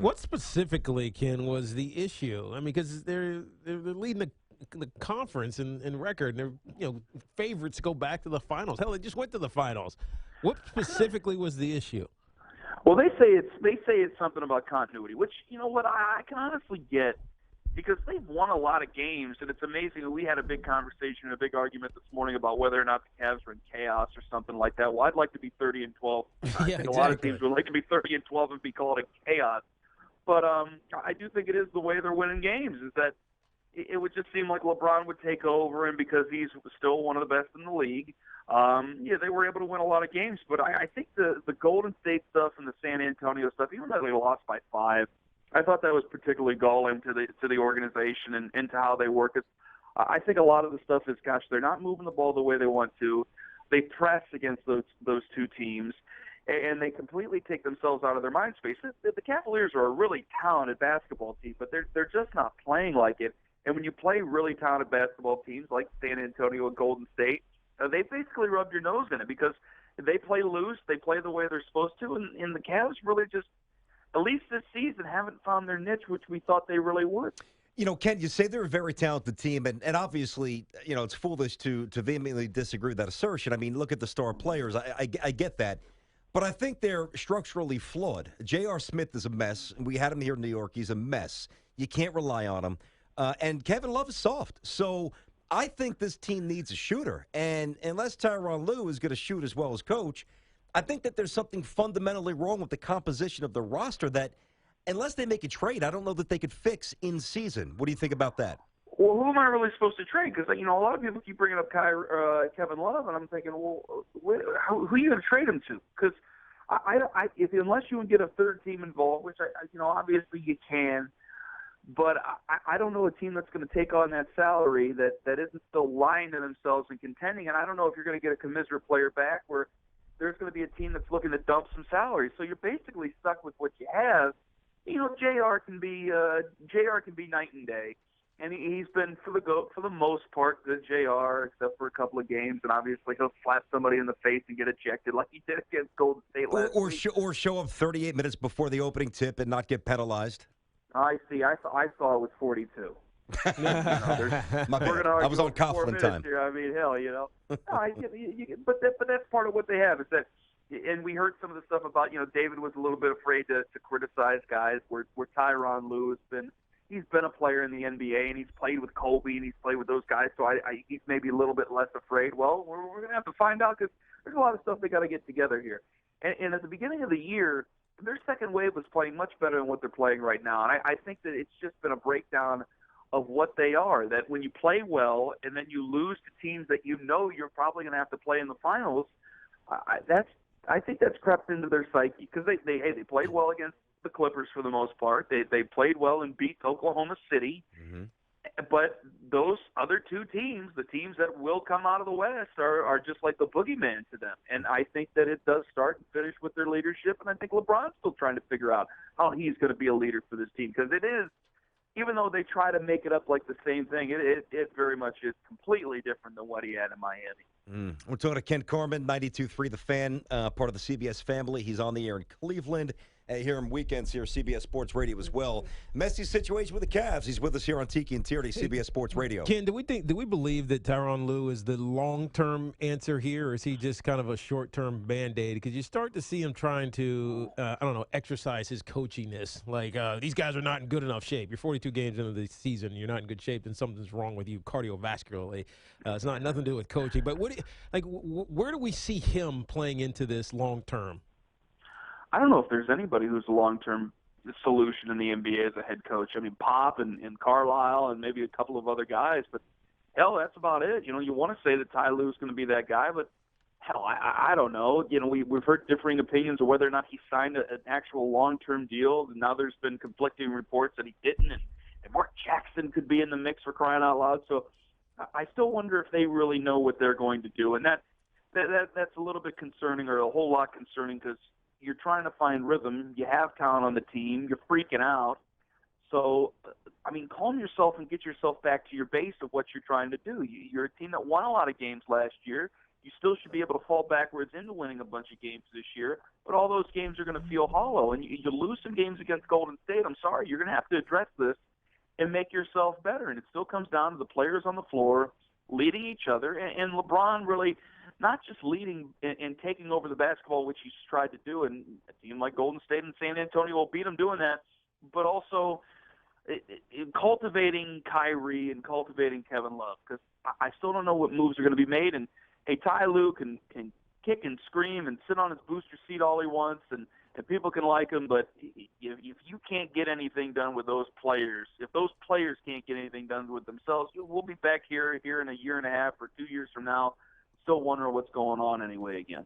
What specifically, Ken, was the issue? I mean, because they're leading the conference in record, and they're favorites to go back to the finals. Hell, they just went to the finals. What specifically was the issue? Well, they say it's something about continuity, which you know what I can honestly get because they've won a lot of games, and it's amazing. We had a big conversation, a big argument this morning about whether or not the Cavs are in chaos or something like that. Well, I'd like to be 30-12. I Yeah, think exactly. a lot of teams would like to be 30-12 and be called a chaos. But I do think it is the way they're winning games. Is that it would just seem like LeBron would take over, and because he's still one of the best in the league, they were able to win a lot of games. But I think the Golden State stuff and the San Antonio stuff, even though they lost by 5, I thought that was particularly galling to the organization and to how they work. I think a lot of the stuff is, gosh, they're not moving the ball the way they want to. They press against those two teams, and they completely take themselves out of their mind space. The Cavaliers are a really talented basketball team, but they're just not playing like it. And when you play really talented basketball teams like San Antonio and Golden State, they basically rub your nose in it because they play loose, they play the way they're supposed to, and the Cavs really just, at least this season, haven't found their niche, which we thought they really would. Ken, you say they're a very talented team, and obviously, it's foolish to vehemently disagree with that assertion. I mean, look at the star players. I get that. But I think they're structurally flawed. J.R. Smith is a mess. We had him here in New York. He's a mess. You can't rely on him. And Kevin Love is soft. So I think this team needs a shooter. And unless Tyronn Lue is going to shoot as well as coach, I think that there's something fundamentally wrong with the composition of the roster that, unless they make a trade, I don't know that they could fix in season. What do you think about that? Well, who am I really supposed to trade? Because, a lot of people keep bringing up Kevin Love, and I'm thinking, well, who are you going to trade him to? Because unless you can get a third team involved, which, obviously you can, but I don't know a team that's going to take on that salary that isn't still lying to themselves and contending, and I don't know if you're going to get a commensurate player back where there's going to be a team that's looking to dump some salary. So you're basically stuck with what you have. JR can be night and day. And he's been, for the most part, good JR, except for a couple of games. And obviously he'll slap somebody in the face and get ejected like he did against Golden State last week. Or show up 38 minutes before the opening tip and not get penalized. I see. I saw it was 42. My bad. I was on Coughlin time. Here. I mean, hell, but that's part of what they have is that, and we heard some of the stuff about, David was a little bit afraid to criticize guys where Tyronn Lue he's been a player in the NBA, and he's played with Kobe, and he's played with those guys, so he's maybe a little bit less afraid. Well, we're going to have to find out because there's a lot of stuff they got to get together here. And at the beginning of the year, their second wave was playing much better than what they're playing right now, and I think that it's just been a breakdown of what they are, that when you play well and then you lose to teams that you're probably going to have to play in the finals, I think that's crept into their psyche because they played well against the Clippers for the most part. They played well and beat Oklahoma City. Mm-hmm. But those other two teams, the teams that will come out of the West, are just like the boogeyman to them. And I think that it does start and finish with their leadership. And I think LeBron's still trying to figure out how he's going to be a leader for this team because it is, even though they try to make it up like the same thing, it very much is completely different than what he had in Miami. We're talking to Ken Carman, 92.3 The Fan, part of the CBS family. He's on the air in Cleveland. Here on weekends here, CBS Sports Radio as well. Messy situation with the Cavs. He's with us here on Tiki and Tierney, CBS Sports Radio. Ken, do we believe that Tyronn Lue is the long-term answer here, or is he just kind of a short-term Band-Aid? Because you start to see him trying to, exercise his coachiness. Like, these guys are not in good enough shape. You're 42 games into the season. You're not in good shape, then something's wrong with you cardiovascularly. It's nothing to do with coaching. But where do we see him playing into this long-term? I don't know if there's anybody who's a long-term solution in the NBA as a head coach. I mean, Pop and Carlisle and maybe a couple of other guys, but hell, that's about it. You want to say that Ty Lue's going to be that guy, but hell, I don't know. We've heard differing opinions of whether or not he signed an actual long-term deal. And now there's been conflicting reports that he didn't, and Mark Jackson could be in the mix for crying out loud. So I still wonder if they really know what they're going to do, and that's a little bit concerning, or a whole lot concerning, because you're trying to find rhythm. You have talent on the team. You're freaking out. So, calm yourself and get yourself back to your base of what you're trying to do. You're a team that won a lot of games last year. You still should be able to fall backwards into winning a bunch of games this year, but all those games are going to feel hollow. And you lose some games against Golden State. I'm sorry, you're going to have to address this and make yourself better. And it still comes down to the players on the floor leading each other. And LeBron really not just leading and taking over the basketball, which he's tried to do, and a team like Golden State and San Antonio will beat him doing that, but also cultivating Kyrie and cultivating Kevin Love, because I still don't know what moves are going to be made. And hey, Ty Lue can kick and scream and sit on his booster seat all he wants, and people can like him, but if you can't get anything done with those players, if those players can't get anything done with themselves, we'll be back here in a year and a half or 2 years from now still wondering what's going on anyway again.